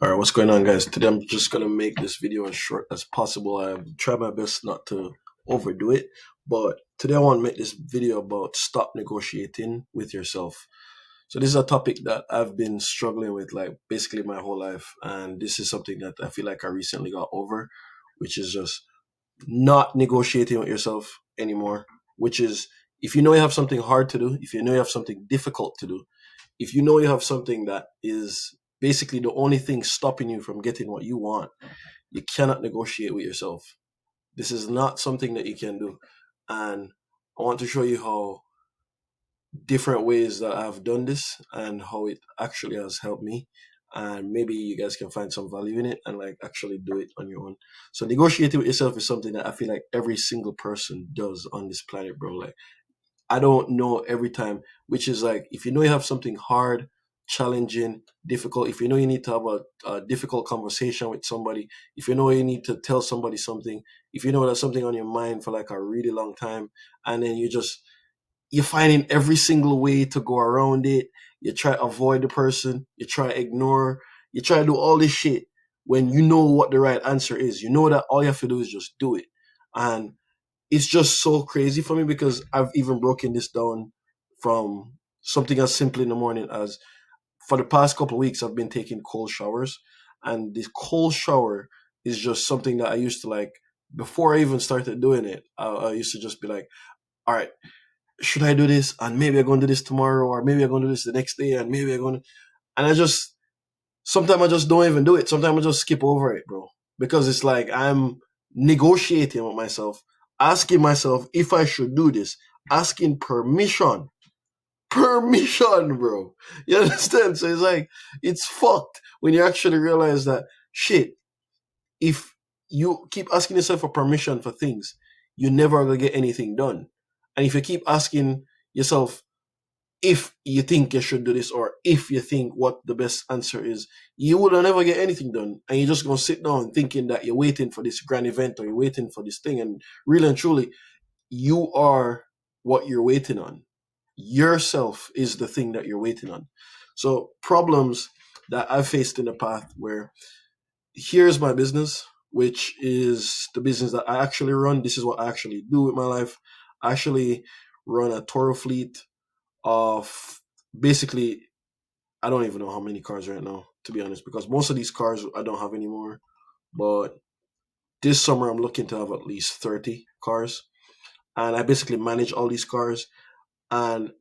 All right, what's going on, guys? Today I'm just gonna make this video as short as possible. I try my best not to overdo it, but today I want to make this video about stop negotiating with yourself. So this is a topic that I've been struggling with like basically my whole life, and this is something that I feel like I recently got over, which is just not negotiating with yourself anymore. Which is if you know you have something hard to do, if you know you have something difficult to do, if you know you have something that is basically the only thing stopping you from getting what you want, you cannot negotiate with yourself. This is not something that you can do. And I want to show you how different ways that I've done this and how it actually has helped me. And maybe you guys can find some value in it and like actually do it on your own. So negotiating with yourself is something that I feel like every single person does on this planet, bro. Like I don't know every time, which is like if you know you have something hard, challenging, difficult, if you know you need to have a difficult conversation with somebody, if you know you need to tell somebody something, if you know there's something on your mind for like a really long time, and then you're finding every single way to go around it, you try to avoid the person, you try to ignore, you try to do all this shit when you know what the right answer is. You know that all you have to do is just do it. And it's just so crazy for me because I've even broken this down from something as simple in the morning as for the past couple of weeks I've been taking cold showers, and this cold shower is just something that I used to like before I even started doing it. I used to just be like, all right, should I do this? And maybe I'm going to do this tomorrow, or maybe I'm going to do this the next day, and maybe I'm going to. And I just sometimes I just don't even do it. Sometimes I just skip over it, bro, because it's like I'm negotiating with myself, asking myself if I should do this, asking permission, bro. You understand? So it's like it's fucked when you actually realize that shit. If you keep asking yourself for permission for things, you never gonna get anything done. And if you keep asking yourself if you think you should do this or if you think what the best answer is, you will never get anything done. And you're just gonna sit down thinking that you're waiting for this grand event or you're waiting for this thing. And really and truly, you are what you're waiting on. Yourself is the thing that you're waiting on. So problems that I've faced in the past where here's my business, which is the business that I actually run. This is what I actually do with my life. I actually run a Toro fleet of basically, I don't even know how many cars right now, to be honest, because most of these cars I don't have anymore. But this summer I'm looking to have at least 30 cars. And I basically manage all these cars. And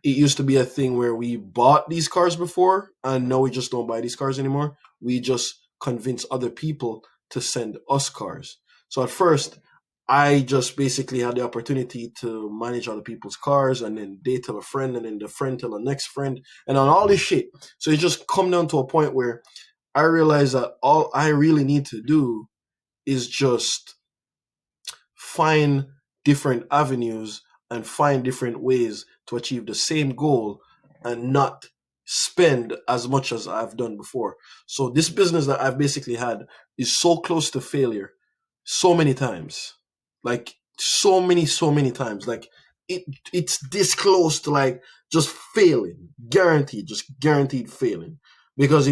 it used to be a thing where we bought these cars before, and now we just don't buy these cars anymore. We just convince other people to send us cars. So at first, I just basically had the opportunity to manage other people's cars, and then they tell a friend, and then the friend tell the next friend, and on all this shit. So it just come down to a point where I realized that all I really need to do is just find different avenues and find different ways to achieve the same goal and not spend as much as I've done before. So this business that I've basically had is so close to failure so many times. Like so many times. Like it's this close to like just failing, guaranteed, just guaranteed failing, because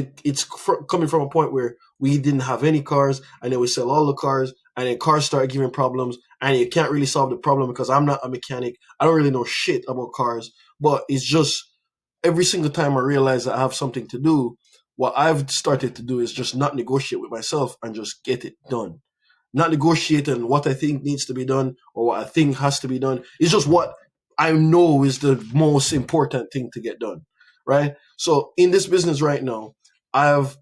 coming from a point where we didn't have any cars, and then we sell all the cars, and then cars start giving problems, and you can't really solve the problem because I'm not a mechanic. I don't really know shit about cars, but it's just every single time I realize that I have something to do, what I've started to do is just not negotiate with myself and just get it done. Not negotiating what I think needs to be done or what I think has to be done. It's just what I know is the most important thing to get done, right? So in this business right now, I've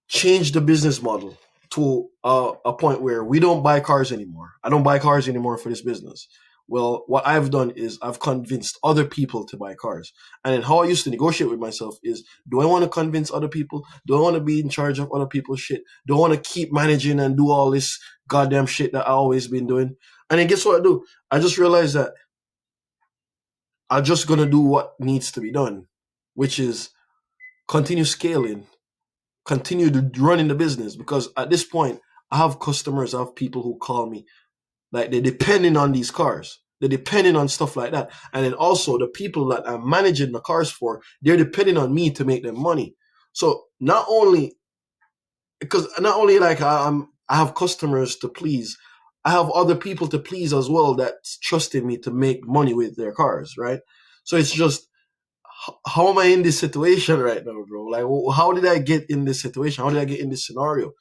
changed the business model to a point where we don't buy cars anymore. I don't buy cars anymore for this business. Well, what I've done is I've convinced other people to buy cars. And then how I used to negotiate with myself is, do I want to convince other people? Do I want to be in charge of other people's shit? Do I want to keep managing and do all this goddamn shit that I always been doing? And then guess what I do? I just realized that I'm just going to do what needs to be done, which is continue scaling, continue to running the business, because at this point I have customers, I have people who call me like they're depending on these cars, they're depending on stuff like that, and then also the people that I'm managing the cars for, they're depending on me to make them money. So not only because not only like I have customers to please, I have other people to please as well that's trusting me to make money with their cars, right? So it's just how am I in this situation right now, bro? Like, how did I get in this situation? How did I get in this scenario?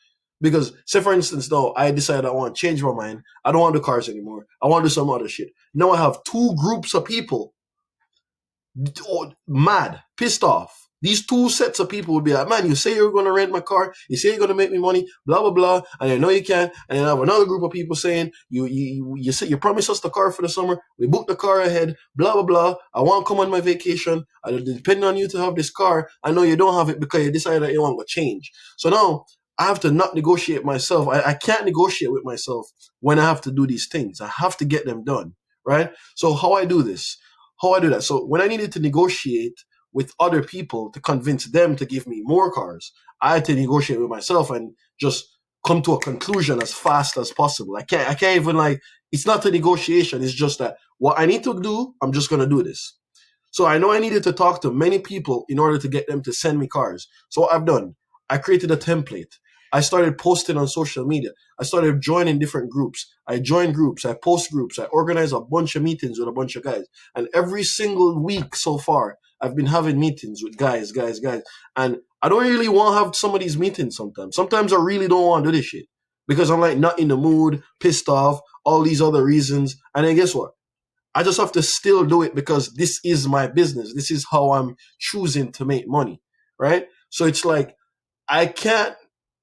Because, say for instance, now I decide I want to change my mind. I don't want the cars anymore. I want to do some other shit. Now I have two groups of people mad, pissed off. These two sets of people would be like, man, you say you're going to rent my car, you say you're going to make me money, blah blah blah, and I know you can. And then I have another group of people saying, you say you promised us the car for the summer, we booked the car ahead, blah blah blah. I want to come on my vacation. I depend on you to have this car. I know you don't have it because you decided that you want to change. So now I have to not negotiate myself. I can't negotiate with myself when I have to do these things. I have to get them done, right? So how I do this? How I do that. So when I needed to negotiate with other people to convince them to give me more cars, I had to negotiate with myself and just come to a conclusion as fast as possible. I can't even like, it's not a negotiation. It's just that what I need to do, I'm just going to do this. So I know I needed to talk to many people in order to get them to send me cars. So what I've done, I created a template. I started posting on social media. I started joining different groups. I joined groups. I post groups. I organize a bunch of meetings with a bunch of guys. And every single week so far, I've been having meetings with guys. And I don't really want to have some of these meetings sometimes. Sometimes I really don't want to do this shit because I'm like not in the mood, pissed off, all these other reasons. And then guess what? I just have to still do it because this is my business. This is how I'm choosing to make money, right? So it's like I can't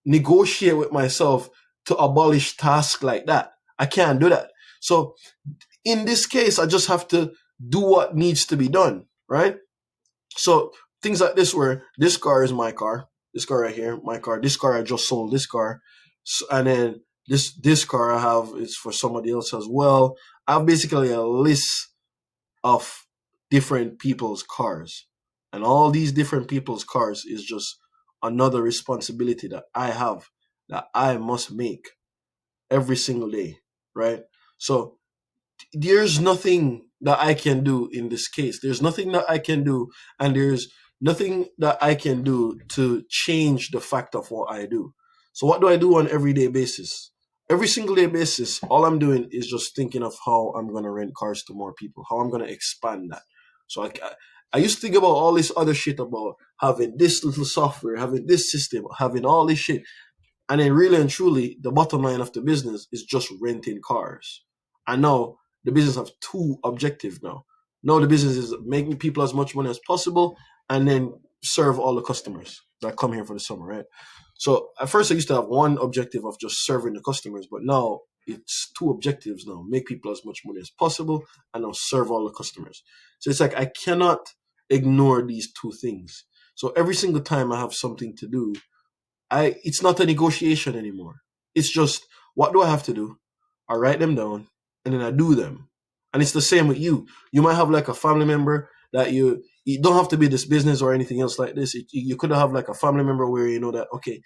negotiate with myself to abolish tasks like that. I can't do that. So in this case, I just have to do what needs to be done, right? So things like this, where this car is my car, this car right here, my car, this car I just sold, this car, and then this car I have is for somebody else as well. I have basically a list of different people's cars. And all these different people's cars is just another responsibility that I have that I must make every single day, right? So there's nothing that I can do in this case. There's nothing that I can do, and there's nothing that I can do to change the fact of what I do. So what do I do on an everyday basis? Every single day basis, all I'm doing is just thinking of how I'm gonna rent cars to more people, how I'm gonna expand that. So I used to think about all this other shit about having this little software, having this system, having all this shit. And then really and truly, the bottom line of the business is just renting cars. And now the business have two objectives now. Now the business is making people as much money as possible and then serve all the customers that come here for the summer, right? So at first I used to have one objective of just serving the customers, but now it's two objectives now. Make people as much money as possible and now serve all the customers. So it's like I cannot ignore these two things. So every single time I have something to do, it's not a negotiation anymore. It's just what do I have to do? I write them down and then I do them. And it's the same with you. You might have like a family member that you don't have to be this business or anything else like this. You could have like a family member where you know that okay,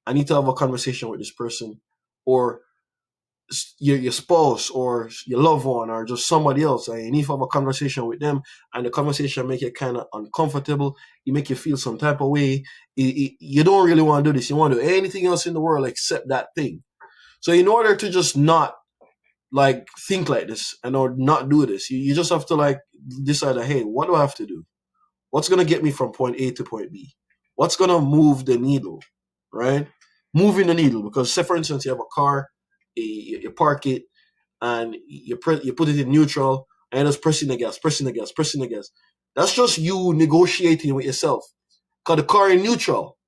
I need to have a conversation with this person, or your spouse or your loved one or just somebody else, and you need to have a conversation with them, and the conversation make it kind of uncomfortable. You make you feel some type of way. You don't really want to do this. You want to do anything else in the world except that thing. So in order to just not like think like this and or not do this, you just have to like decide that, hey, what do I have to do? What's gonna get me from point A to point B? What's gonna move the needle, right? Moving the needle, because say for instance you have a car, you park it, and you put it in neutral, and just pressing the gas, pressing the gas, pressing the gas. That's just you negotiating with yourself. Cause the car in neutral,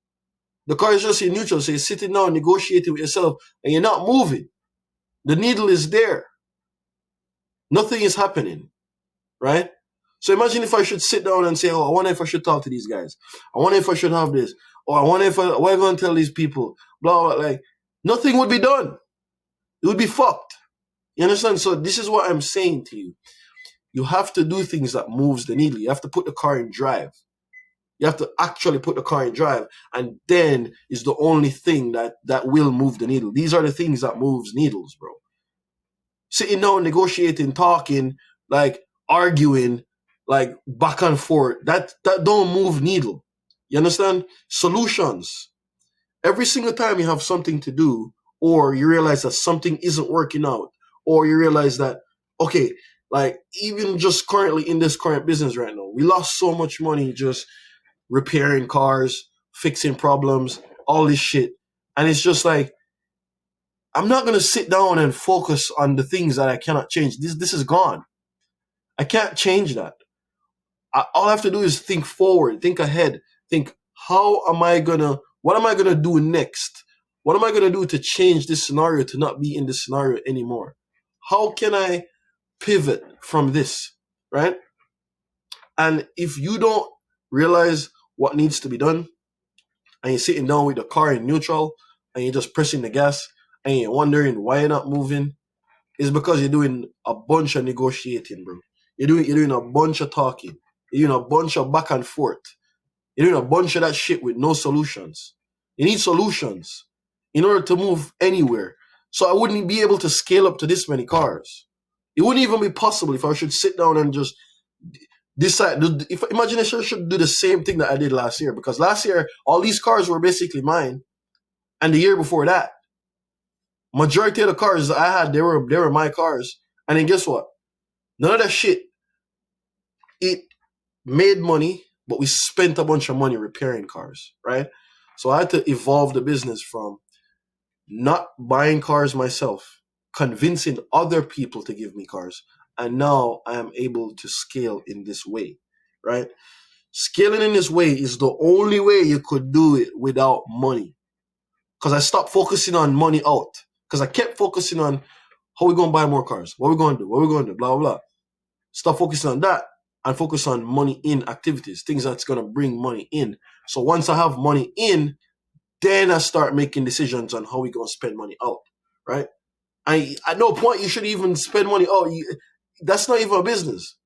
the car is just in neutral, so you're sitting down negotiating with yourself, and you're not moving. The needle is there. Nothing is happening, right? So imagine if I should sit down and say, oh, I wonder if I should talk to these guys. I wonder if I should have this. Or I wonder if what am I going to tell these people? Blah, blah, like, nothing would be done. It would be fucked. You understand? So this is what I'm saying to you. You have to do things that moves the needle. You have to put the car in drive. You have to actually put the car in drive. And then is the only thing that will move the needle. These are the things that moves needles, bro. Sitting down, negotiating, talking, like arguing, like back and forth. That don't move needle. You understand? Solutions. every single time you have something to do, or you realize that something isn't working out, or you realize that, okay, like even just currently in this current business right now, we lost so much money just repairing cars, fixing problems, all this shit. And it's just like, I'm not gonna sit down and focus on the things that I cannot change. This is gone. I can't change that. All I have to do is think forward, think ahead, think what am I gonna do next? What am I gonna do to change this scenario to not be in this scenario anymore? How can I pivot from this, right? And if you don't realize what needs to be done, and you're sitting down with the car in neutral, and you're just pressing the gas, and you're wondering why you're not moving, it's because you're doing a bunch of negotiating, bro. You're doing a bunch of talking. You're doing a bunch of back and forth. You're doing a bunch of that shit with no solutions. You need solutions in order to move anywhere. So I wouldn't be able to scale up to this many cars. It wouldn't even be possible if I should sit down and just decide. If imagine I should do the same thing that I did last year, because last year all these cars were basically mine, and the year before that, majority of the cars I had, they were my cars. And then guess what? None of that shit. It made money, but we spent a bunch of money repairing cars, right? So I had to evolve the business from not buying cars myself, convincing other people to give me cars, and now I am able to scale in this way, right? Scaling in this way is the only way you could do it without money. Because I stopped focusing on money out. Because I kept focusing on how we gonna buy more cars, what we gonna do, what we gonna do, blah blah blah. Stop focusing on that and focus on money in activities, things that's gonna bring money in. So once I have money in, then I start making decisions on how we gonna spend money out, right? At no point you should even spend money out. That's not even a business.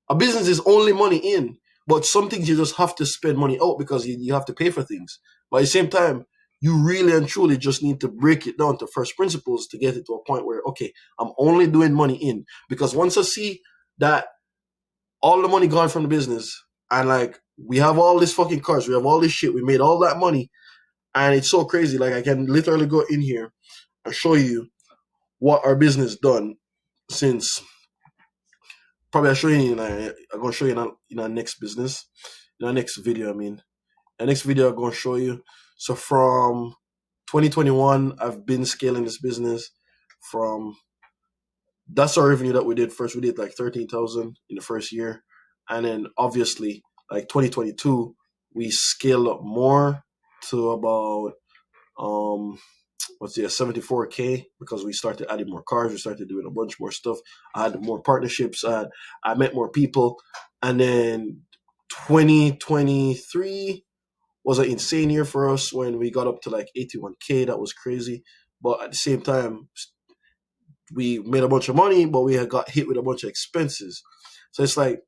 A business is only money in, but some things you just have to spend money out because you have to pay for things. But at the same time, you really and truly just need to break it down to first principles to get it to a point where, okay, I'm only doing money in. Because once I see that all the money gone from the business, and like we have all these fucking cars, we have all this shit, we made all that money, and it's so crazy. Like I can literally go in here and show you what our business done since. Probably I'll show you I'm gonna show you in our next business, in our next video. I mean, the next video I'm gonna show you. So from 2021, I've been scaling this business. From That's our revenue that we did first. We did like 13,000 in the first year, and then obviously like 2022, we scaled up more to about um 74K, because we started adding more cars, we started doing a bunch more stuff. I had more partnerships, I met more people. And then 2023 was an insane year for us when we got up to like 81K. That was crazy. But at the same time, we made a bunch of money, but we had got hit with a bunch of expenses. So it's like,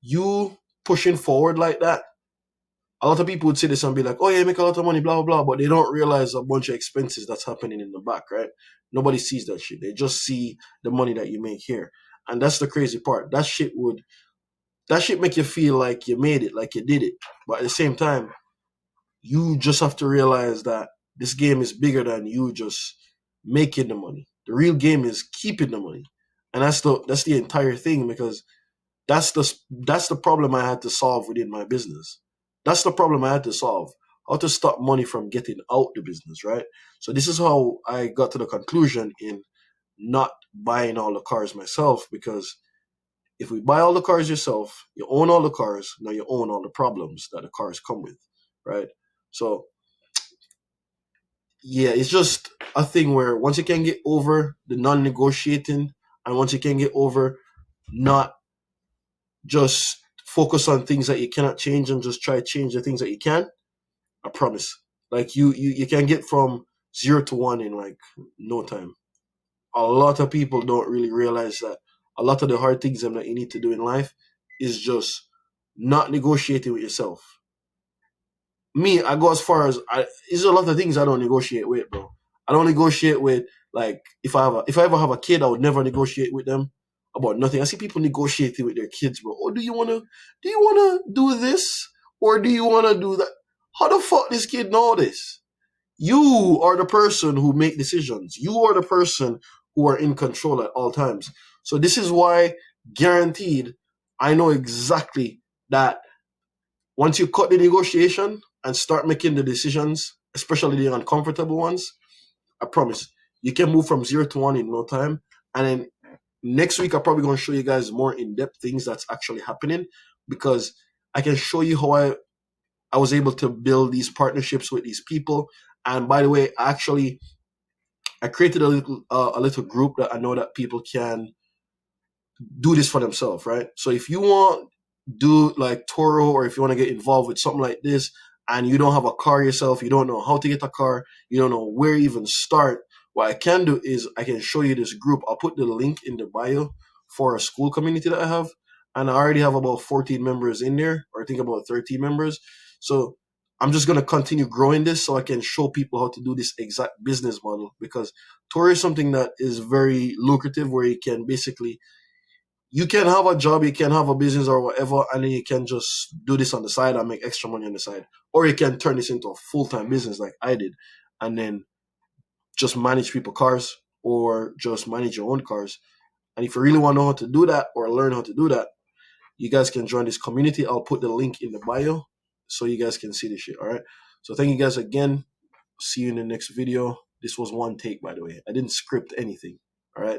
you pushing forward like that, a lot of people would say this and be like, oh yeah, make a lot of money, blah, blah, blah. But they don't realize a bunch of expenses that's happening in the back, right? Nobody sees that shit. They just see the money that you make here. And that's the crazy part. That shit make you feel like you made it, like you did it. But at the same time, you just have to realize that this game is bigger than you just making the money. The real game is keeping the money. And that's the entire thing, because that's the problem I had to solve within my business. That's the problem I had to solve. How to stop money from getting out the business, right? So this is how I got to the conclusion in not buying all the cars myself, because if we buy all the cars yourself, you own all the cars, now you own all the problems that the cars come with, right? So yeah, it's just a thing where once you can get over the non-negotiating, and once you can get over not just focus on things that you cannot change and just try to change the things that you can, I promise. Like you can get from 0 to 1 in like no time. A lot of people don't really realize that a lot of the hard things that you need to do in life is just not negotiating with yourself. Me, I go as far as there's a lot of things I don't negotiate with, bro. I don't negotiate with, like, if I ever have a kid, I would never negotiate with them about nothing. I see people negotiating with their kids, bro. Oh, do you wanna do this, or do you wanna do that? How the fuck this kid know this? You are the person who make decisions. You are the person who are in control at all times. So this is why, guaranteed, I know exactly that once you cut the negotiation and start making the decisions, especially the uncomfortable ones, I promise you can move from 0 to 1 in no time. And then next week, I'm probably going to show you guys more in depth things that's actually happening, because I can show you how I was able to build these partnerships with these people. And by the way, I created a little group that I know that people can do this for themselves, right? So if you want do like Toro, or if you want to get involved with something like this and you don't have a car yourself, you don't know how to get a car, you don't know where to even start, what I can do is I can show you this group. I'll put the link in the bio for a school community that I have. And I already have about 14 members in there, or I think about 13 members. So I'm just going to continue growing this so I can show people how to do this exact business model, because Toro is something that is very lucrative, where you can basically you can have a job, you can have a business or whatever, and then you can just do this on the side and make extra money on the side. Or you can turn this into a full-time business like I did, and then just manage people cars, or just manage your own cars. And if you really want to know how to do that or learn how to do that, you guys can join this community. I'll put the link in the bio so you guys can see this shit. All right. So thank you guys again. See you in the next video. This was one take, by the way. I didn't script anything. All right.